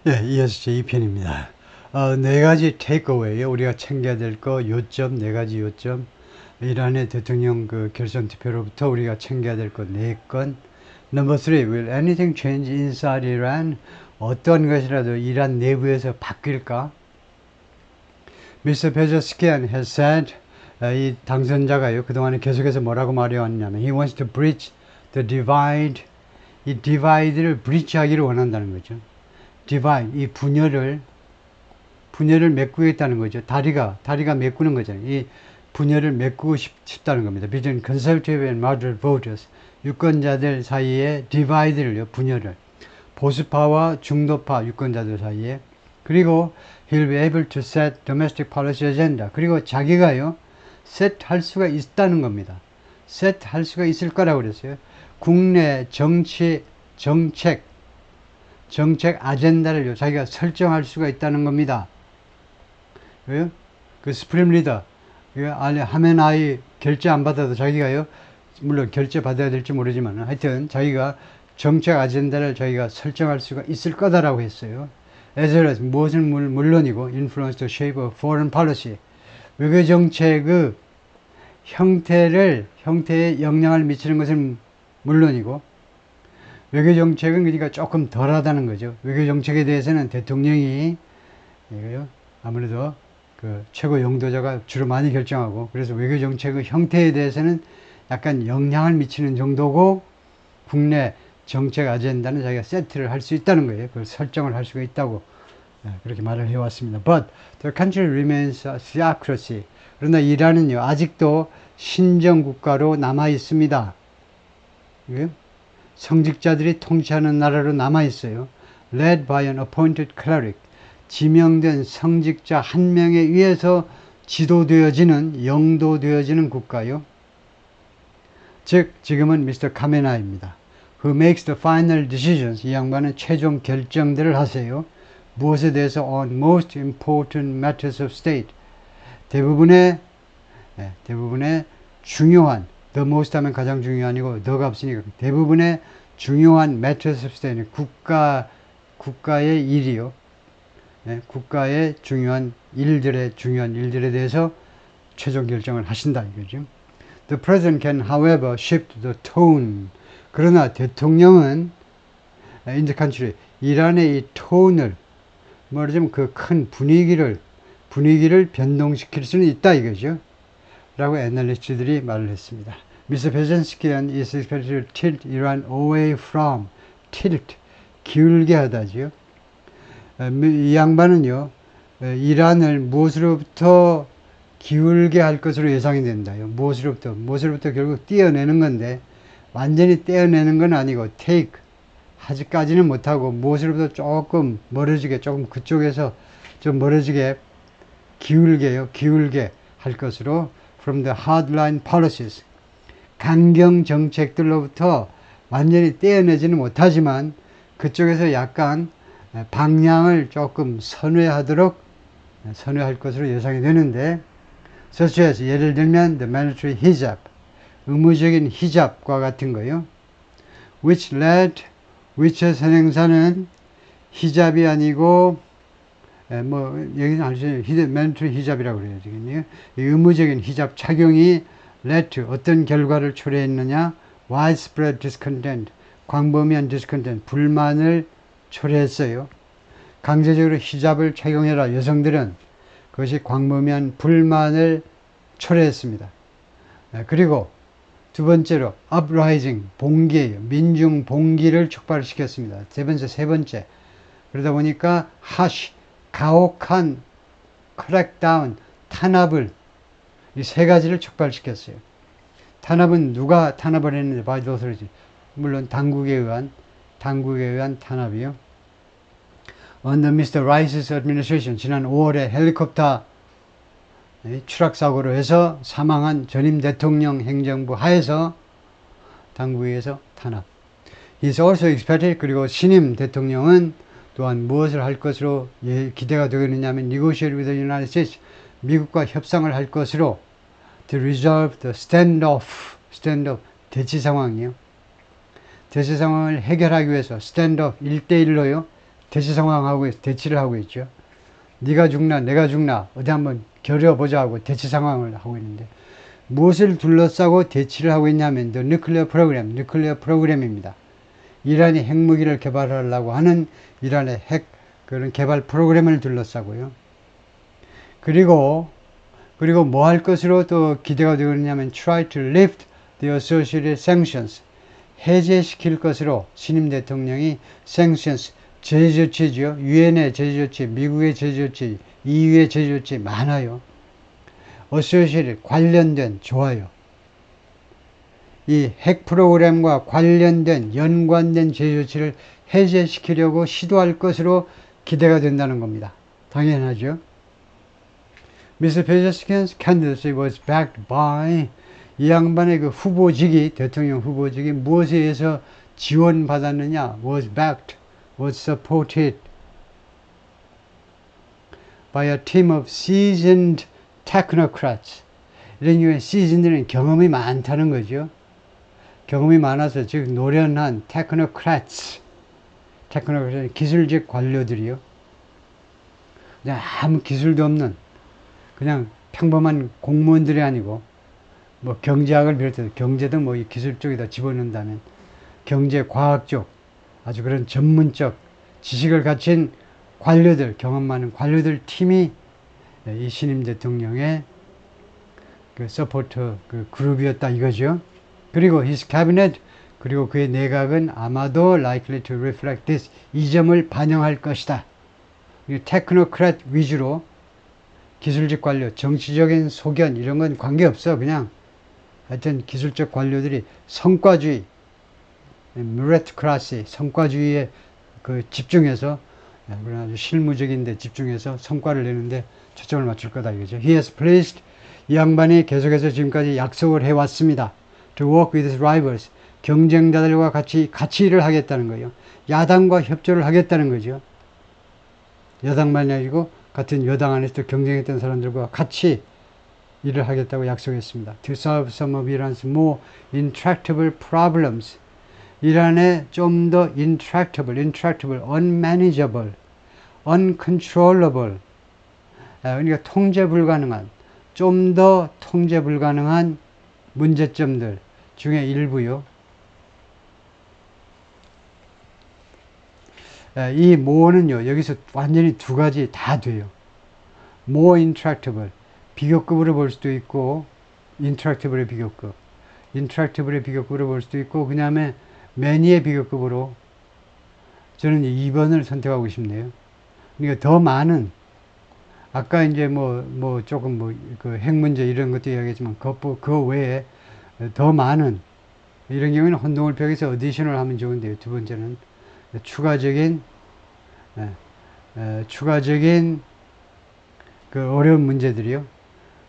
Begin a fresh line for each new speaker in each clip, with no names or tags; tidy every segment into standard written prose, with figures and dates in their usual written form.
네, 이어서 제2편입니다. 네 가지 테이크어웨이요. 우리가 챙겨야 될 거 요점, 네 가지 요점. 이란의 대통령 그 결선 투표로부터 우리가 챙겨야 될 거 네 건. Number 3, will anything change inside Iran? 어떤 것이라도 이란 내부에서 바뀔까? Mr. Pezeshkian has said, 이 당선자가요, 그동안에 계속해서 뭐라고 말해왔냐면, he wants to bridge the divide. 이 divide를 bridge하기를 원한다는 거죠. divide, 이 분열을 메꾸겠다는 거죠. 다리가 메꾸는 거잖아요. 이 분열을 메꾸고 싶다는 겁니다. between conservative and moderate voters. 유권자들 사이에 divide를요, 분열을. 보수파와 중도파 유권자들 사이에. 그리고 he'll be able to set domestic policy agenda. 그리고 자기가요, set 할 수가 있다는 겁니다. set 할 수가 있을 거라고 그랬어요. 국내 정책 아젠다를 자기가 설정할 수가 있다는 겁니다. 왜요? 그 스프림 리더, 하메나이 결제 안 받아도 자기가요, 물론 결제 받아야 될지 모르지만 하여튼 자기가 정책 아젠다를 자기가 설정할 수가 있을 거다라고 했어요. as well as 무엇은 물론이고 influence the shape of foreign policy. 외교 정책의 형태에 영향을 미치는 것은 물론이고 외교 정책은 그러니까 조금 덜하다는 거죠. 외교 정책에 대해서는 대통령이 아무래도 그 최고 영도자가 주로 많이 결정하고, 그래서 외교 정책의 형태에 대해서는 약간 영향을 미치는 정도고, 국내 정책 아젠다는 자기가 세트를 할 수 있다는 거예요. 그걸 설정을 할 수가 있다고 그렇게 말을 해왔습니다. But the country remains a theocracy. 그러나 이란은요, 아직도 신정국가로 남아 있습니다. 성직자들이 통치하는 나라로 남아 있어요. Led by an appointed cleric. 지명된 성직자 한 명에 의해서 지도되어지는, 영도되어지는 국가요. 즉 지금은 미스터 카메나입니다. Who makes the final decisions. 이 양반은 최종 결정들을 하세요. 무엇에 대해서? On most important matters of state. 대부분의 중요한, the most 하면 가장 중요한이고 the가 없으니까 대부분의 중요한 matters of state, 국가의 일이요. 국가의 중요한 일들에 대해서 최종 결정을 하신다 이거죠. The president can, however, shift the tone. 그러나 대통령은 in the country, 이란의 이 톤을, 말하자면 그 큰 분위기를 변동시킬 수는 있다 이거죠. 라고 애널리스트들이 말을 했습니다. Mr. Pezeshkian is expected to tilt Iran away from, tilt, 기울게 하다지요. 이 양반은요, 이란을 무엇으로부터 기울게 할 것으로 예상이 된다요. 무엇으로부터 결국 떼어내는 건데, 완전히 떼어내는 건 아니고, take, 아직까지는 못하고, 무엇으로부터 조금 멀어지게, 조금 그쪽에서 좀 멀어지게, 기울게 할 것으로, from the hardline policies, 강경 정책들로부터 완전히 떼어내지는 못하지만, 그쪽에서 약간 방향을 조금 선회할 것으로 예상이 되는데, such as, 예를 들면 the mandatory hijab, 의무적인 히잡과 같은 거요. which의 선행사는 히잡이 아니고 여기는 mandatory hijab이라고 그래요. 지금 의무적인 히잡 착용이 led to 어떤 결과를 초래했느냐? widespread discontent, 광범위한 discontent, 불만을 초래했어요. 강제적으로 히잡을 착용해라 여성들은, 그것이 광범위한 불만을 초래했습니다. 그리고 두 번째로 uprising, 봉기예요. 민중 봉기를 촉발시켰습니다. 세 번째. 그러다 보니까 harsh, 가혹한 crackdown, 탄압을, 이 세 가지를 촉발시켰어요. 탄압은 누가 탄압을 했는지 by the authority. 물론 당국에 의한 탄압이요. Under Mr. Rice's administration, 지난 5월에 헬리콥터 추락사고로 해서 사망한 전임 대통령 행정부 하에서 당국에 의해서 탄압. He's also expected, 그리고 신임 대통령은 또한 무엇을 할 것으로 기대가 되겠느냐면 negotiate with the United States, 미국과 협상을 할 것으로, to resolve the standoff, 대치 상황이요. 대치 상황을 해결하기 위해서 standoff 1대1로요. 대치 상황하고 대치를 하고 있죠. 네가 죽나 내가 죽나 어디 한번 겨뤄보자 하고 대치 상황을 하고 있는데 무엇을 둘러싸고 대치를 하고 있냐면 The Nuclear Program, 뉴클리어 프로그램입니다. 이란이 핵무기를 개발하려고 하는 이란의 핵 그런 개발 프로그램을 둘러싸고요. 그리고 뭐 할 것으로 또 기대가 되고 있냐면 try to lift the associated sanctions 해제시킬 것으로 신임 대통령이 sanctions 제재조치죠. 유엔의 제재조치, 미국의 제재조치, EU의 제재조치 많아요. associated 관련된 좋아요. 이 핵 프로그램과 관련된 연관된 제재조치를 해제시키려고 시도할 것으로 기대가 된다는 겁니다. 당연하죠. Mr. Pezeshkian's candidacy was backed by 이 양반의 그 후보직이 대통령 후보직이 무엇에 의해서 지원받았느냐 was backed, was supported by a team of seasoned technocrats. 이런 경우에 seasoned는 경험이 많다는 거죠. 경험이 많아서 즉 노련한 technocrats, technocrats 기술직 관료들이요. 그냥 아무 기술도 없는 그냥 평범한 공무원들이 아니고 뭐 경제학을 비롯해서 경제도 뭐 기술 쪽에다 집어넣는다면 경제 과학 쪽 아주 그런 전문적 지식을 갖춘 관료들 경험 많은 관료들 팀이 이 신임 대통령의 그 서포터 그 그룹이었다 이거죠. 그리고 his cabinet 그리고 그의 내각은 아마도 likely to reflect this 이 점을 반영할 것이다. 테크노크랏 위주로 기술직 관료, 정치적인 소견 이런 건 관계없어. 그냥 하여튼 기술적 관료들이 성과주의, meritocracy, 성과주의에 그 집중해서 아주 실무적인데 집중해서 성과를 내는데 초점을 맞출 거다 이거죠. He has pledged 이 양반이 계속해서 지금까지 약속을 해왔습니다. To work with his rivals 경쟁자들과 같이 일을 하겠다는 거예요. 야당과 협조를 하겠다는 거죠. 여당만이 아니고 같은 여당 안에서 경쟁했던 사람들과 같이 일을 하겠다고 약속했습니다. To solve some of Iran's more intractable problems. 이란의 좀 더 intractable, unmanageable, uncontrollable. 그러니까 통제 불가능한, 좀 더 통제 불가능한 문제점들 중에 일부요. 이 more는요, 여기서 완전히 두 가지 다 돼요. more intractable, 비교급으로 볼 수도 있고, intractable의 비교급, intractable의 비교급으로 볼 수도 있고, 그 다음에 many의 비교급으로 저는 2번을 선택하고 싶네요. 그러니까 더 많은, 아까 이제 조금 그 핵 문제 이런 것도 이야기했지만, 그 외에 더 많은, 이런 경우에는 혼동을 벽에서 어디셔널 하면 좋은데요. 두 번째는 추가적인 그 어려운 문제들이요.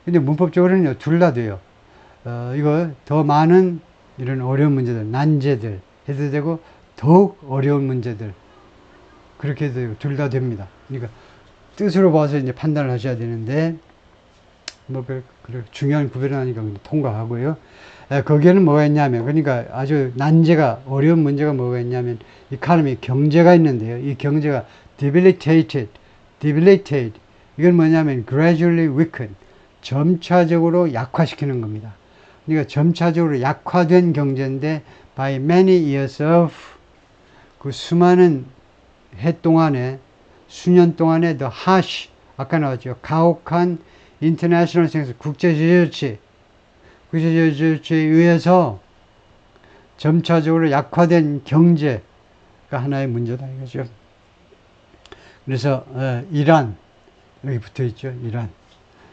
근데 문법적으로는요, 둘 다 돼요. 이거 더 많은 이런 어려운 문제들, 난제들 해도 되고, 더욱 어려운 문제들. 그렇게 해도 되고, 둘 다 됩니다. 그러니까, 뜻으로 봐서 이제 판단을 하셔야 되는데, 중요한 구별은 아니까 통과하고요. 거기에는 뭐가 있냐면, 그러니까 아주 난제가, 어려운 문제가 뭐가 있냐면, 이카노미 경제가 있는데요. 이 경제가 debilitated. 이건 뭐냐면, gradually weaken. 점차적으로 약화시키는 겁니다. 그러니까 점차적으로 약화된 경제인데, by many years of, 그 수많은 해 동안에, 수년 동안에 the harsh, 아까 나왔죠. 가혹한 international sanctions, 국제제재조치에 의해서 점차적으로 약화된 경제가 하나의 문제다 이거죠. 그래서 이란 여기 붙어 있죠.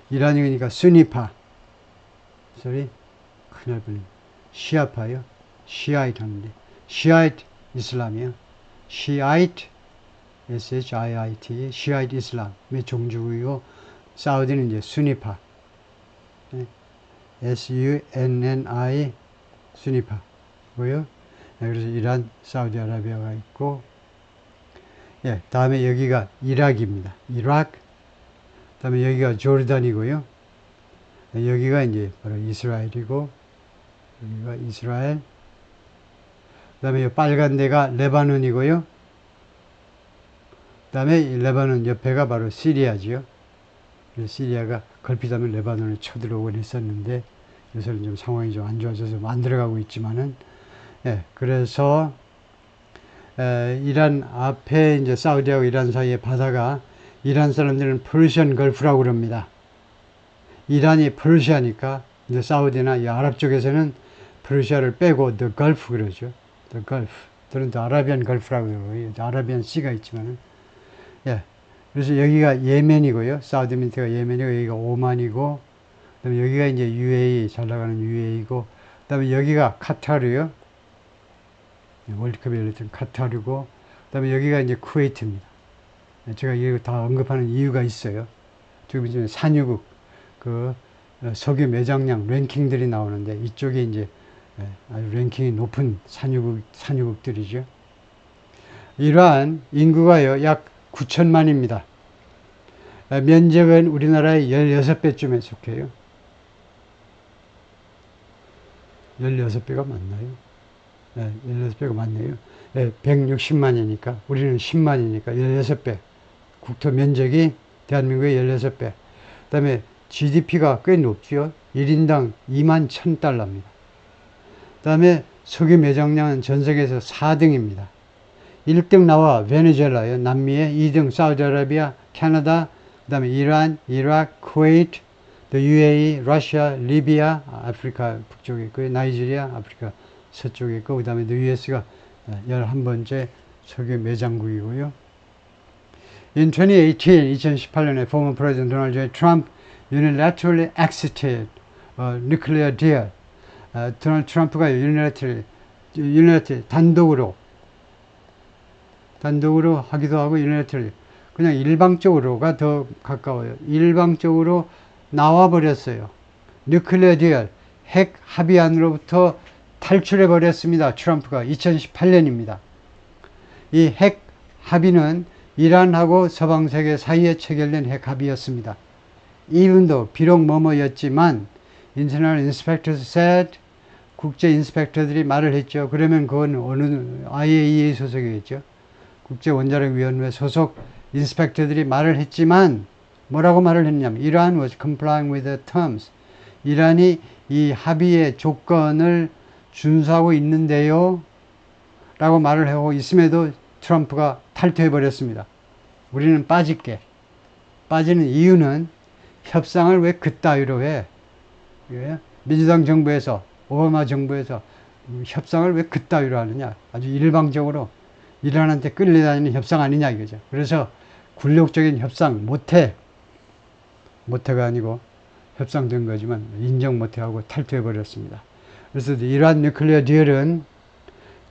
이란이니까 수니파, 큰일 날 뻔. 시아파요. 시아이트 하는데 시아이트 이슬람이요. 시아이트 SHIIT 시아이트 이슬람의 종주이고 사우디는 이제 수니파 SUNNI 수니파고요. 그래서 이란, 사우디아라비아가 있고, 다음에 여기가 이락입니다. 이락. 다음에 여기가 조르단이고요. 여기가 이제 바로 이스라엘이고, 여기가 이스라엘. 다음에 빨간 데가 레바논이고요. 다음에 레바논 옆에가 바로 시리아지요. 시리아가 걸핏하면 레바논에 쳐들어오곤 했었는데 요새는 좀 상황이 좀 안 좋아져서 안 들어가고 있지만은, 예, 그래서 이란 앞에 이제 사우디하고 이란 사이의 바다가 이란 사람들은 퍼시안 걸프라고 그럽니다. 이란이 퍼시아니까 이제 사우디나 이 아랍 쪽에서는 퍼시아를 빼고 the Gulf 그러죠. the Gulf. 저는 또 아라비안 걸프라고 그러고요. 아라비안 시가 있지만은, 예. 그래서 여기가 예멘이고요. 사우디 밑에가 예멘이고 여기가 오만이고, 그다음에 여기가 이제 UAE 잘 나가는 UAE고, 그다음에 여기가 카타르요. 월드컵에 열렸던 카타르고, 그다음에 여기가 이제 쿠웨이트입니다. 제가 이거 다 언급하는 이유가 있어요. 지금 이제 산유국 그 석유 매장량 랭킹들이 나오는데 이쪽에 이제 아주 랭킹이 높은 산유국들이죠. 이러한 인구가요 약 9천만입니다. 면적은 우리나라의 16배쯤에 속해요. 16배가 맞나요? 네, 16배가 맞네요. 네, 160만이니까 우리는 10만이니까 16배. 국토 면적이 대한민국의 16배. 그 다음에 GDP가 꽤 높죠. 1인당 2만 1000달러입니다. 그 다음에 석유 매장량은 전 세계에서 4등입니다. 1등 나와 베네수엘라요. 남미에 2등 사우디아라비아, 캐나다, 그 다음에 이란, 이라크, 쿠웨이트, UAE, 러시아, 리비아, 아프리카 북쪽에 있고요. 나이지리아, 아프리카 서쪽에 있고, 그 다음에 US가 11번째 석유 매장국이고요. In 2018, 2018년에 former President Donald J. Trump unilaterally exited a nuclear deal. 도널드 트럼프가 unilaterally 단독으로 하기도 하고 unilaterally 그냥 일방적으로가 더 가까워요. 일방적으로 나와버렸어요. nuclear deal 핵 합의안으로부터 탈출해 버렸습니다. 트럼프가 2018년입니다. 이 핵 합의는 이란하고 서방 세계 사이에 체결된 핵 합의였습니다. 이분도 비록 뭐뭐였지만 International Inspectors said 국제 인스펙터들이 말을 했죠. 그러면 그건 어느 IAEA 소속이겠죠. 국제 원자력 위원회 소속 인스펙터들이 말을 했지만 뭐라고 말을 했냐면 Iran was complying with the terms. 이란이 이 합의의 조건을 준수하고 있는데요. 라고 말을 하고 있음에도 트럼프가 탈퇴해 버렸습니다. 우리는 빠질게. 빠지는 이유는 협상을 왜 그따위로 해? 민주당 정부에서 오바마 정부에서 협상을 왜 그따위로 하느냐? 아주 일방적으로 이란한테 끌려다니는 협상 아니냐 이거죠. 그래서 굴욕적인 협상 못해가 아니고 협상된 거지만 인정 못해하고 탈퇴해 버렸습니다. 그래서 이란 뉴클리어 딜은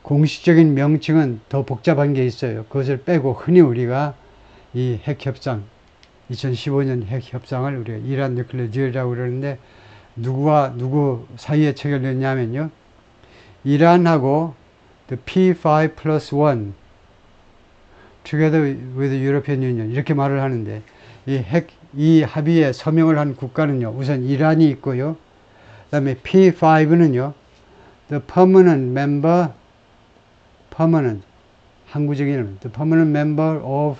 공식적인 명칭은 더 복잡한 게 있어요. 그것을 빼고 흔히 우리가 이 핵협상 2015년 핵협상을 우리가 이란 뉴클리어 딜이라고 그러는데 누구와 누구 사이에 체결됐냐면요. 이란하고 the P5 plus 1 together with the European Union 이렇게 말을 하는데 이 합의에 서명을 한 국가는요. 우선 이란이 있고요. 그 다음에 P5는요. the permanent member 항구적인 이름 the permanent member of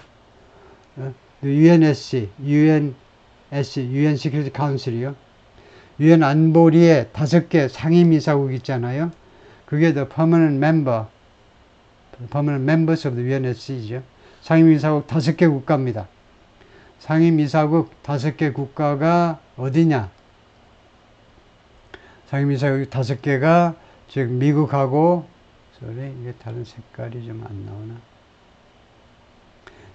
the UNSC UN Security Council이요. UN 안보리의 5개 상임이사국 있잖아요. 그게 the permanent members of the UNSC죠. 상임이사국 5개 국가입니다. 상임이사국 5개 국가가 어디냐? 상임이사국 5개가 즉 미국하고 이게 다른 색깔이 좀 안 나오나?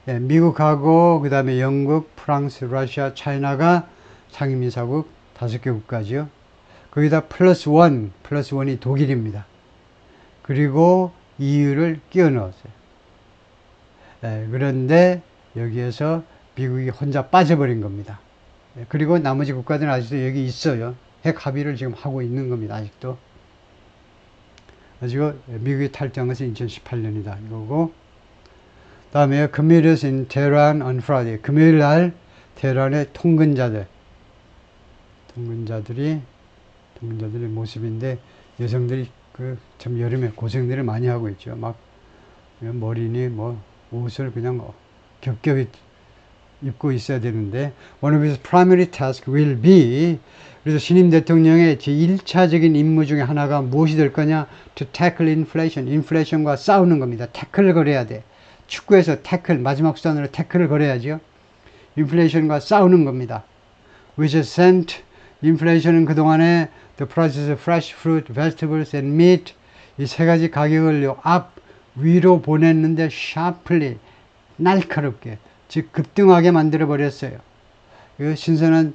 예, 미국하고 그 다음에 영국, 프랑스, 러시아, 차이나가 상임이사국 5개 국가죠. 거기다 플러스 원이 독일입니다. 그리고 EU를 끼워 넣었어요. 예, 그런데 여기에서 미국이 혼자 빠져버린 겁니다. 예, 그리고 나머지 국가들은 아직도 여기 있어요. 핵 합의를 지금 하고 있는 겁니다. 아직도. 가지고 미국이 탈퇴한 것은 2018년이다. 이거고. 다음에 Commuters in Tehran on Friday. 금요일 날 테헤란의 통근자들의 모습인데 여성들이 참 여름에 고생들을 많이 하고 있죠. 막 머리니 뭐 옷을 그냥 겹겹이 입고 있어야 되는데 one of his primary tasks will be 그래서 신임 대통령의 제1차적인 임무 중에 하나가 무엇이 될 거냐? to tackle inflation. 인플레이션과 싸우는 겁니다. 태클을 걸어야 돼. 축구에서 태클, 마지막 수단으로 태클을 걸어야죠. 인플레이션과 싸우는 겁니다. which has sent 인플레이션은 그동안에 the prices of fresh fruit, vegetables and meat 이 세 가지 가격을 앞 위로 보냈는데 sharply 날카롭게 즉 급등하게 만들어 버렸어요. 신선한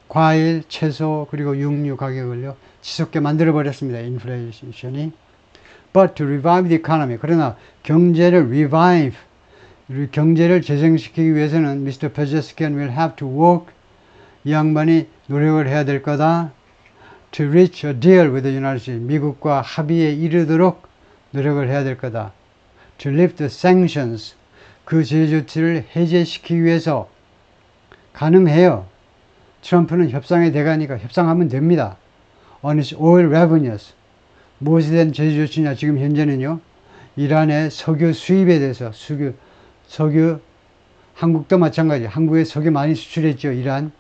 과일, 채소 그리고 육류 가격을요 치솟게 만들어 버렸습니다. 인플레이션이. But to revive the economy 그러나 경제를 revive 경제를 재생시키기 위해서는 Mr. Pezeshkian will have to work 이 양반이 노력을 해야 될 거다. To reach a deal with the United States 미국과 합의에 이르도록 노력을 해야 될 거다. To lift the sanctions 그 제재 조치를 해제시키기 위해서 가능해요. 트럼프는 협상의 대가니까 협상하면 됩니다. On its oil revenues 무엇에 대한 제재 조치냐 지금 현재는요. 이란의 석유 수입에 대해서 석유 한국도 마찬가지 한국에 석유 많이 수출했죠. 이란.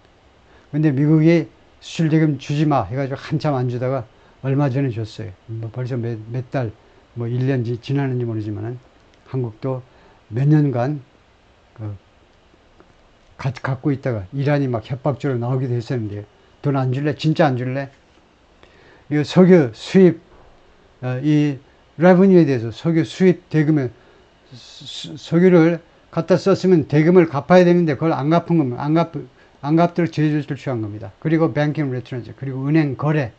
근데 미국이 수출 대금 주지 마 해가지고 한참 안 주다가 얼마 전에 줬어요. 뭐 벌써 몇 달, 뭐 1년 지났는지 모르지만은 한국도 몇 년간 갖고 있다가 이란이 막 협박적으로 나오기도 했었는데요. 돈 안 줄래? 진짜 안 줄래? 이 석유 수입, 이 레버뉴에 대해서 석유 수입 대금에 석유를 갖다 썼으면 대금을 갚아야 되는데 그걸 안 갚은 겁니다. 안 갚도록 제재를 취한 겁니다. 그리고 뱅킹 리트런스 그리고 은행 거래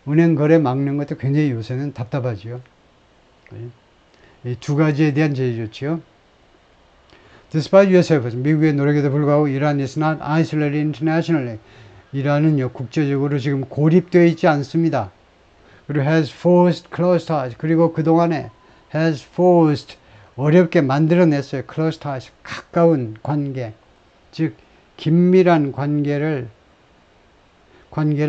막는 것도 굉장히 요새는 답답하지요. 이 두 가지에 대한 제재 조치요. Despite US efforts, 미국의 노력에도 불구하고 이란 is not isolated internationally. 이란은요 국제적으로 지금 고립되어 있지 않습니다. 그리고 has forced close ties. 그리고 그동안에 has forced 어렵게 만들어냈어요. close ties 가까운 관계, 즉 긴밀한 관계를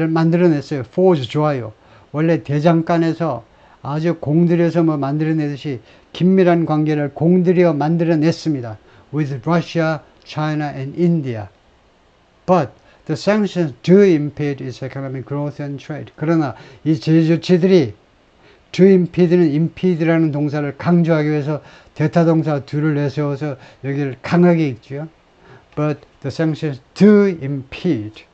만들어냈어요. force 좋아요. 원래 대장간에서 아주 공들여서 뭐 만들어내듯이 긴밀한 관계를 공들여 만들어냈습니다. with Russia, China and India. But the sanctions do impede its economic growth and trade. 그러나 이 제재 조치들이 to impede는 impede라는 동사를 강조하기 위해서 대타 동사 do를 내세워서 여기를 강하게 읽죠. But the sanctions do impede.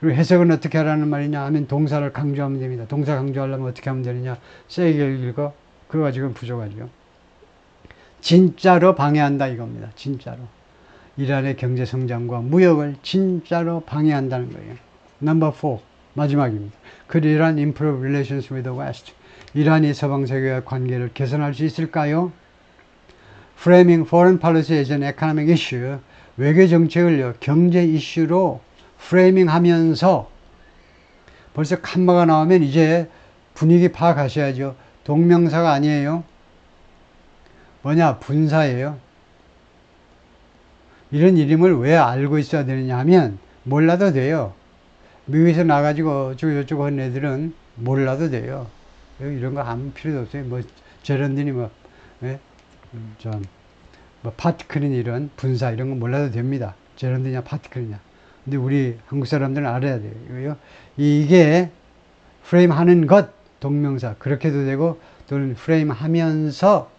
그리고 해석은 어떻게 하라는 말이냐 하면 동사를 강조하면 됩니다. 동사 강조하려면 어떻게 하면 되느냐. 세게 읽어. 그거 가지고는 부족하죠. 진짜로 방해한다 이겁니다. 진짜로. 이란의 경제 성장과 무역을 진짜로 방해한다는 거예요. Number 4. 마지막입니다. Could Iran improve relations with the West? 이란이 서방 세계와 관계를 개선할 수 있을까요? Framing foreign policy as an economic issue. 외교 정책을요. 경제 이슈로 프레이밍하면서 벌써 칸마가 나오면 이제 분위기 파악하셔야죠. 동명사가 아니에요. 뭐냐? 분사예요. 이런 이름을 왜 알고 있어야 되느냐 하면 몰라도 돼요. 미국에서 나가지고 어쩌고 하는 애들은 몰라도 돼요. 이런 거 아무 필요도 없어요. 뭐 제런드니 뭐 파티클린 이런 분사 이런 거 몰라도 됩니다. 제런드냐 파티클이냐. 근데 우리 한국 사람들은 알아야 돼요. 이게 프레임 하는 것 동명사 그렇게도 되고 또는 프레임 하면서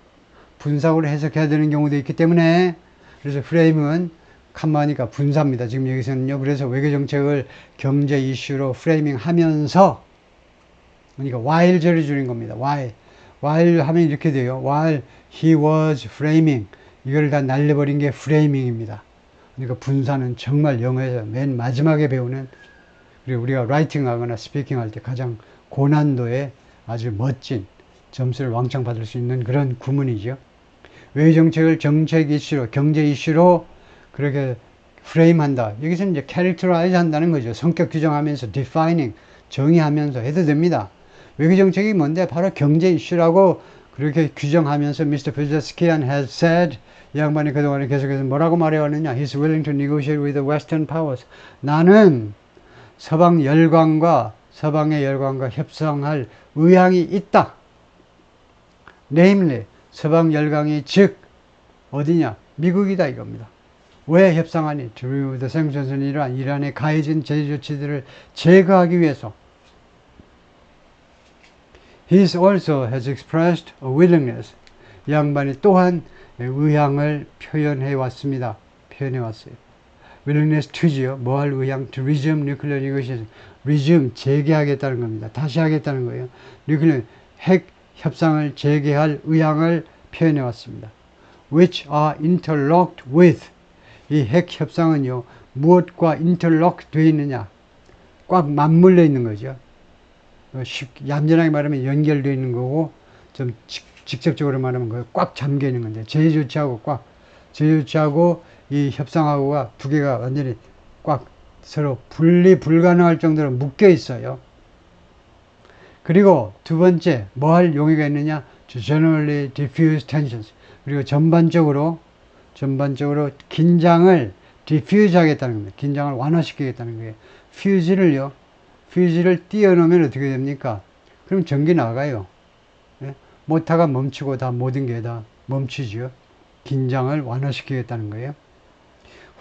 분사구로 해석해야 되는 경우도 있기 때문에 그래서 프레임은 칸마니까 분사입니다. 지금 여기서는요. 그래서 외교정책을 경제 이슈로 프레이밍 하면서 그러니까 while 절을 줄인 겁니다. while 하면 이렇게 돼요. while he was framing 이걸 다 날려버린 게 프레이밍입니다. 그러니까 분사는 정말 영어에서 맨 마지막에 배우는 그리고 우리가 라이팅 하거나 스피킹 할 때 가장 고난도의 아주 멋진 점수를 왕창 받을 수 있는 그런 구문이죠. 외교정책을 정책 이슈로 경제 이슈로 그렇게 프레임한다. 여기서는 이제 characterize 한다는 거죠. 성격 규정하면서 defining 정의하면서 해도 됩니다. 외교정책이 뭔데 바로 경제 이슈라고 그렇게 규정하면서 Mr. Pezeshkian has said 이 양반이 그동안에 계속해서 뭐라고 말해왔느냐. He's willing to negotiate with the Western powers. 나는 서방의 열강과 협상할 의향이 있다. Namely, 서방 열강이 즉 어디냐? 미국이다 이겁니다. 왜 협상하니? To remove the sanctions은 이러한 이란에 가해진 제재 조치들을 제거하기 위해서. He also has expressed a willingness. 이 양반이 또한 의향을 표현해 왔습니다. 표현해 왔어요. willingness to지요. 뭐 할 의향? To resume nuclear negotiation. resume, 재개하겠다는 겁니다. 다시 하겠다는 거예요. nuclear, 핵 협상을 재개할 의향을 표현해 왔습니다. which are interlocked with. 이 핵 협상은요, 무엇과 interlock 되어 있느냐? 꽉 맞물려 있는 거죠. 얌전하게 말하면 연결되어 있는 거고, 좀 직접적으로 말하면 꽉 잠겨 있는 건데, 제재 조치하고 이 협상하고가 두 개가 완전히 꽉 서로 분리 불가능할 정도로 묶여 있어요. 그리고 두 번째, 뭐 할 용의가 있느냐? To generally diffuse tensions. 그리고 전반적으로 긴장을 diffuse 하겠다는 겁니다. 긴장을 완화시키겠다는 거예요. fuse를 띄워놓으면 어떻게 됩니까? 그럼 전기 나가요. 예? 모터가 멈추고 다 모든 게 다 멈추죠. 긴장을 완화시키겠다는 거예요.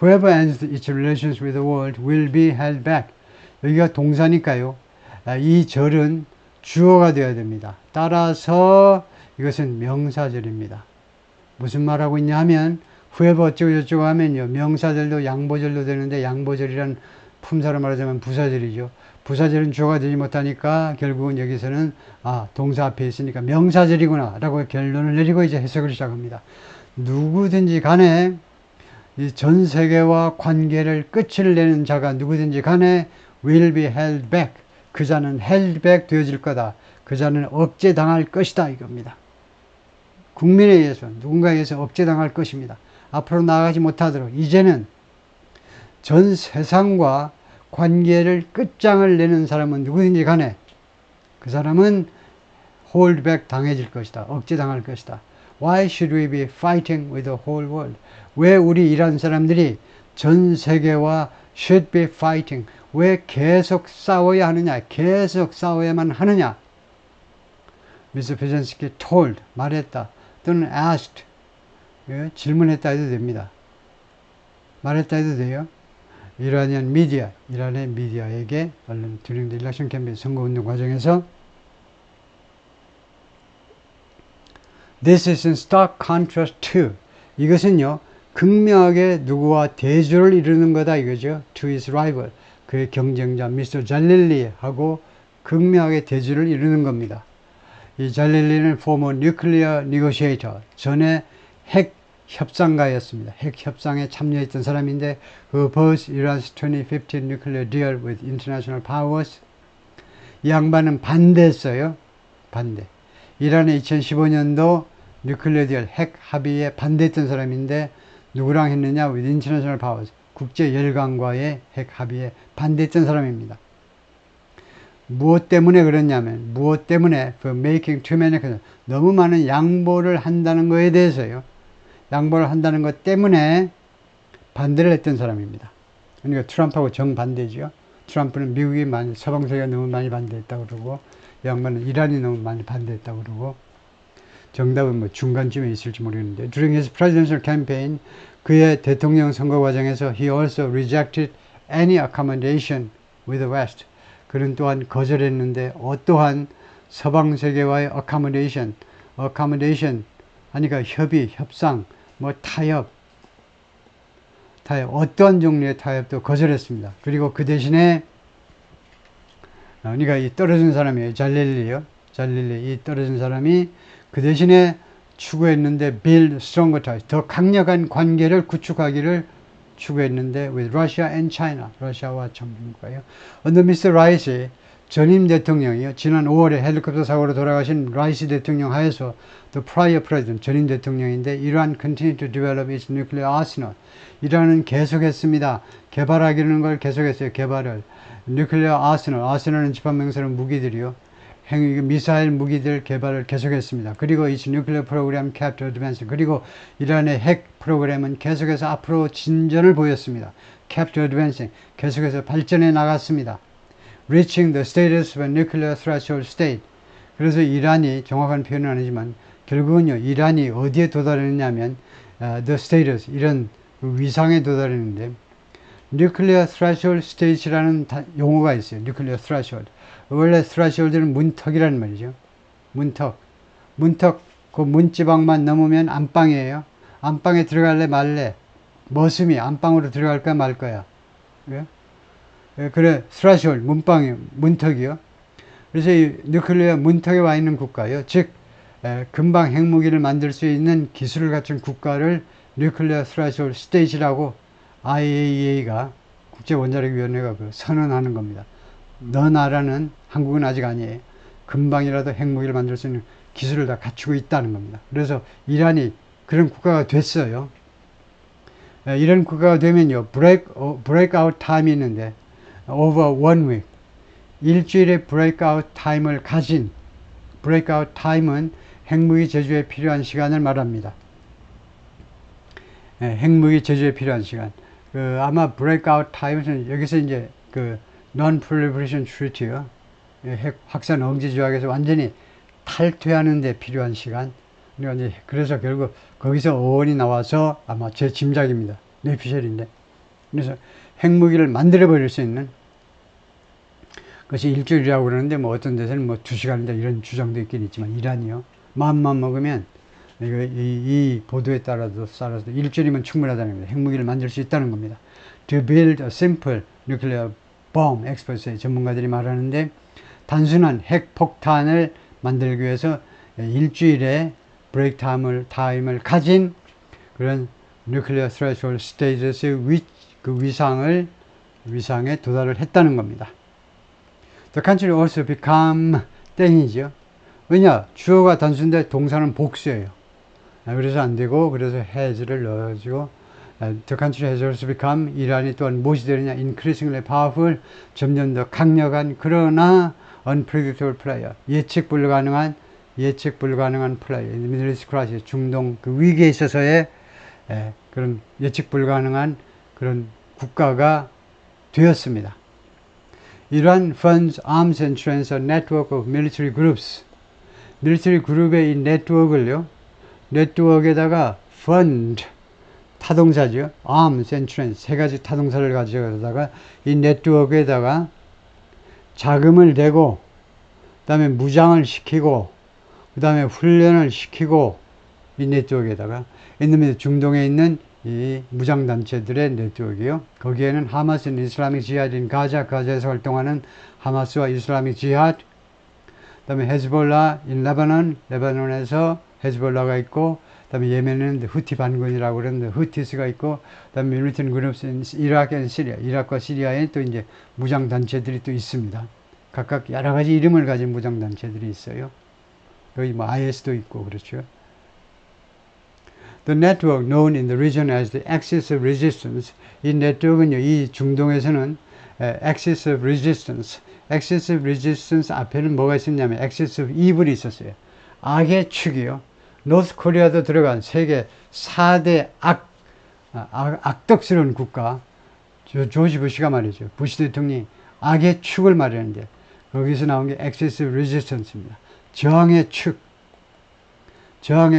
Whoever ends its relations with the world will be held back. 여기가 동사니까요. 이 절은 주어가 되어야 됩니다. 따라서 이것은 명사절입니다. 무슨 말하고 있냐 하면 whoever 어쩌고 저쩌고 하면요. 명사절도 양보절도 되는데 양보절이란 품사로 말하자면 부사절이죠. 부사절은 주어가 되지 못하니까 결국은 여기서는 동사 앞에 있으니까 명사절이구나 라고 결론을 내리고 이제 해석을 시작합니다. 누구든지 간에 이 전 세계와 관계를 끝을 내는 자가 누구든지 간에 will be held back. 그 자는 held back 되어질 거다. 그 자는 억제당할 것이다 이겁니다. 국민에 의해서 누군가에 의해서 억제당할 것입니다. 앞으로 나아가지 못하도록 이제는 전 세상과 관계를 끝장을 내는 사람은 누구든지 간에 그 사람은 hold back 당해질 것이다. 억제당할 것이다. Why should we be fighting with the whole world? 왜 우리 이란 사람들이 전 세계와 should be fighting? 왜 계속 싸워야 하느냐? 계속 싸워야만 하느냐? Mr. Brzezinski told, 말했다. 또는 asked, 질문했다 해도 됩니다. 말했다 해도 돼요. 이란의 미디어에게 얼른 during the election campaign 선거운동 과정에서 This is in stark contrast to. 이것은요, 극명하게 누구와 대조를 이루는 거다 이거죠. To his rival. 그의 경쟁자 미스터 잘릴리하고 극명하게 대조를 이루는 겁니다. 이 잘릴리는 former nuclear negotiator. 전에 핵 협상가였습니다. 핵 협상에 참여했던 사람인데 who opposed Iran's 2015 nuclear deal with international powers. 이 양반은 반대했어요. 반대. 이란의 2015년도 뉴클리어 딜 핵 합의에 반대했던 사람인데 누구랑 했느냐? with international powers. 국제 열강과의 핵 합의에 반대했던 사람입니다. 무엇 때문에 그랬냐면 무엇 때문에 for making too many 너무 많은 양보를 한다는 거에 대해서요. 양보를 한다는 것 때문에 반대를 했던 사람입니다. 그러니까 트럼프하고 정반대죠. 트럼프는 미국이 많이 서방 세계가 너무 많이 반대했다고 그러고 양반은 이란이 너무 많이 반대했다고 그러고 정답은 뭐 중간쯤에 있을지 모르겠는데 during his presidential campaign 그의 대통령 선거 과정에서 he also rejected any accommodation with the West. 그는 또한 거절했는데 어떠한 서방 세계와의 accommodation 하니까 협의, 협상, 뭐 타협 어떠한 종류의 타협도 거절했습니다. 그리고 그 대신에 그러니까 이 떨어진 사람이에요. 잘릴리 이 떨어진 사람이 그 대신에 추구했는데 build stronger ties 더 강력한 관계를 구축하기를 추구했는데 with Russia and China 러시아와 중국과요. Under Mr. Raisi 전임 대통령이요. 지난 5월에 헬리콥터 사고로 돌아가신 라이시 대통령 하에서 the prior president 전임 대통령인데 Iran continued to develop its nuclear arsenal. 이란은 계속했습니다. 개발하기는 걸 계속했어요. 개발을. nuclear arsenal은 집합명사는 무기들이요. 미사일 무기들 개발을 계속했습니다. 그리고 이 nuclear program kept advancing. 그리고 이란의 핵 프로그램은 계속해서 앞으로 진전을 보였습니다. kept advancing. 계속해서 발전해 나갔습니다. reaching the status of a nuclear threshold state. 그래서 이란이 정확한 표현은 아니지만 결국은요. 이란이 어디에 도달했냐면 the status 이런 위상에 도달했는데 nuclear threshold state라는 용어가 있어요. nuclear threshold. 원래 threshold는 문턱이라는 말이죠. 문턱 그 문지방만 넘으면 안방이에요. 안방에 들어갈래 말래. 머슴이 안방으로 들어갈까 말 거야. 그래 threshold 문턱이요. 그래서 이 누클리어 문턱에 와 있는 국가요. 즉 금방 핵무기를 만들 수 있는 기술을 갖춘 국가를 누클리어 threshold state라고 IAEA가 국제원자력위원회가 선언하는 겁니다. 너 나라는 한국은 아직 아니에요. 금방이라도 핵무기를 만들 수 있는 기술을 다 갖추고 있다는 겁니다. 그래서 이란이 그런 국가가 됐어요. 이런 국가가 되면요, breakout time이 있는데, over 1 week, 일주일의 breakout time을 가진, breakout time은 핵무기 제조에 필요한 시간을 말합니다. 핵무기 제조에 필요한 시간. 아마 breakout time은 여기서 이제 non-proliferation treaty요, 핵 확산 억제 조약에서 완전히 탈퇴하는 데 필요한 시간. 그래서 결국 거기서 어원이 나와서 아마 제 짐작입니다. 뇌피셜인데. 그래서 핵무기를 만들어 버릴 수 있는 것이 일주일이라고 그러는데 뭐 어떤 데서는 뭐 2시간이다 이런 주장도 있긴 있지만 이란이요. 마음만 먹으면 이 보도에 따라서 일주일이면 충분하다는 겁니다. 핵무기를 만들 수 있다는 겁니다. To build a simple nuclear bomb, experts 전문가들이 말하는데 단순한 핵폭탄을 만들기 위해서 일주일의 브레이크 타임을 가진 그런 nuclear threshold status의 위상에 도달을 했다는 겁니다. The country also become 땡이죠. 왜냐? 주어가 단수인데 동사는 복수예요. 그래서 안 되고, 그래서 has를 넣어가지고, the country has also become, 이란이 또한 무엇이 되느냐? increasingly powerful, 점점 더 강력한, 그러나 unpredictable player, 예측 불가능한 플레이어, Middle East crisis, 중동 그 위기에 있어서의 그런 예측 불가능한 그런 국가가 되었습니다. Iran funds arms and trains a network of military groups. 밀리터리 그룹의 이 네트워크에다가 fund, 타동사죠. arms and trains, 세 가지 타동사를 가져다가 이 네트워크에다가 자금을 대고, 그 다음에 무장을 시키고, 그 다음에 훈련을 시키고, 이 네트워크에다가, 중동에 있는 이 무장단체들의 네트워크요. 거기에는 하마스, 이슬라믹 지하드인 가자에서 활동하는 하마스와 이슬라믹 지하드, 그 다음에 헤즈볼라, 레바논에서 헤즈볼라가 있고, 그 다음에 예멘은 후티 반군이라고 그러는데 후티스가 있고, 그 다음에 밀리턴 그룹스, 이라크와 시리아에 또 이제 무장단체들이 또 있습니다. 각각 여러 가지 이름을 가진 무장단체들이 있어요. 여기 뭐 IS도 있고 그렇죠. The network known in the region as the Axis of Resistance. 이 네트워크는요, 이 중동에서는 Axis of Resistance. Axis of Resistance 앞에는 뭐가 있었냐면 Axis of Evil이 있었어요. 악의 축이요. 노스 코리아도 들어간 세계 4대 악덕스러운 국가. 조지 부시가 말이죠. 부시 대통령이 악의 축을 말하는데 거기서 나온 게 Axis of Resistance입니다. 저항의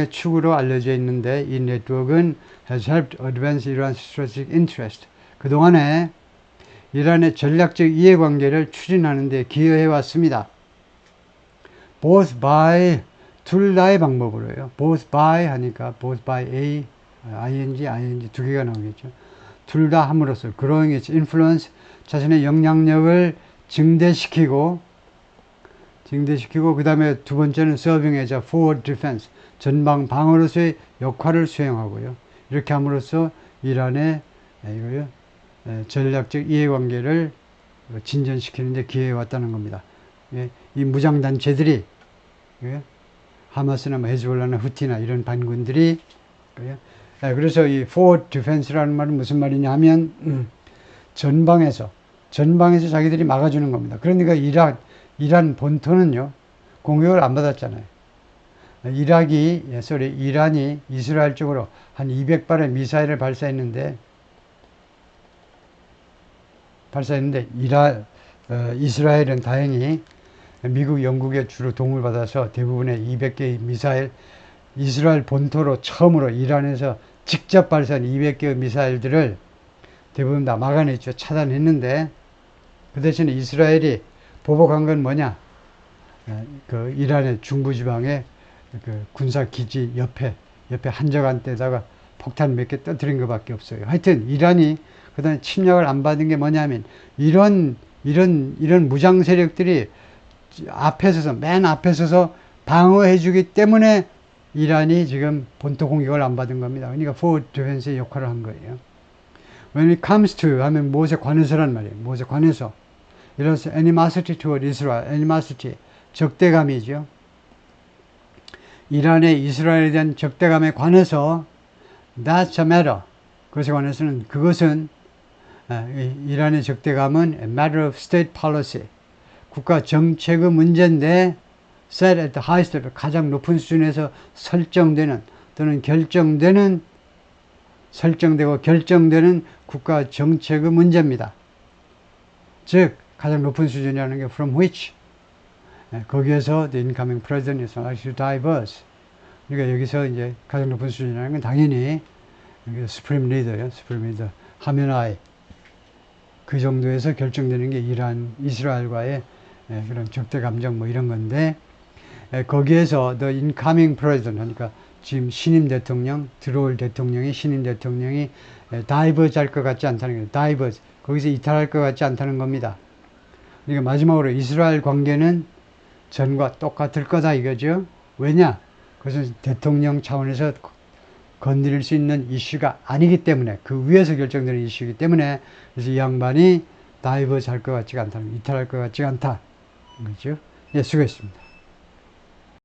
축으로 알려져 있는데 이 네트워크는 has helped advance Iran's strategic interest. 그동안에 이란의 전략적 이해관계를 추진하는 데 기여해 왔습니다. both by, 둘 다의 방법으로요. both by 하니까 both by A, ing 두 개가 나오겠죠. 둘 다 함으로써 growing its influence, 자신의 영향력을 증대시키고 그 다음에 두 번째는 serving as a forward defense, 전방 방어로서의 역할을 수행하고요. 이렇게 함으로써 이란의 전략적 이해관계를 진전시키는 데 기여해 왔다는 겁니다. 이 무장단체들이 하마스나 헤즈볼라나 후티나 이런 반군들이 그래서 이 forward defense라는 말은 무슨 말이냐 하면 전방에서 자기들이 막아주는 겁니다. 그러니까 이란 본토는요, 공격을 안 받았잖아요. 이란이 이스라엘 쪽으로 한 200발의 미사일을 발사했는데 이스라엘은 다행히 미국, 영국의 주로 도움을 받아서 대부분의 200개의 미사일 이스라엘 본토로 처음으로 이란에서 직접 발사한 200개의 미사일들을 대부분 다 막아냈죠. 차단했는데 그 대신에 이스라엘이 보복한 건 뭐냐? 그 이란의 중부지방의 그 군사기지 옆에 한적한 데다가 폭탄 몇 개 떠들인 것밖에 없어요. 하여튼 이란이 그다음에 침략을 안 받은 게 뭐냐면 이런 무장 세력들이 앞에 서서 맨 앞에 서서 방어해 주기 때문에 이란이 지금 본토 공격을 안 받은 겁니다. 그러니까 forward defense의 역할을 한 거예요. When it comes to 하면 무엇에 관해서란 말이에요. 무엇에 관해서. 이래서 animosity toward Israel, animosity, 적대감이죠. 이란의 이스라엘에 대한 적대감에 관해서 that's a matter. 그것에 관해서는 그것은 이란의 적대감은 a matter of state policy. 국가 정책의 문제인데 set at the highest level, 가장 높은 수준에서 설정되는 또는 설정되고 결정되는 국가 정책의 문제입니다. 즉 가장 높은 수준이라는 게 from which 거기에서 the incoming president is likely to diverse. 그러니까 여기서 이제 가장 높은 수준이라는 건 당연히 supreme leader예요. supreme leader 하메나이 그 정도에서 결정되는 게 이스라엘과의 그런 적대 감정 뭐 이런 건데 거기에서 the incoming president 그러니까 지금 신임 대통령 들어올 대통령이 신임 대통령이 다이버즈 할 것 같지 않다는 거예요. 다이버즈 거기서 이탈할 것 같지 않다는 겁니다. 그러니까 마지막으로 이스라엘 관계는 전과 똑같을 거다 이거죠. 왜냐? 그것은 대통령 차원에서 건드릴 수 있는 이슈가 아니기 때문에 그 위에서 결정되는 이슈이기 때문에 그래서 이 양반이 다이버즈 할 것 같지가 않다. 이탈할 것 같지가 않다. 그렇죠? 예, 수고했습니다.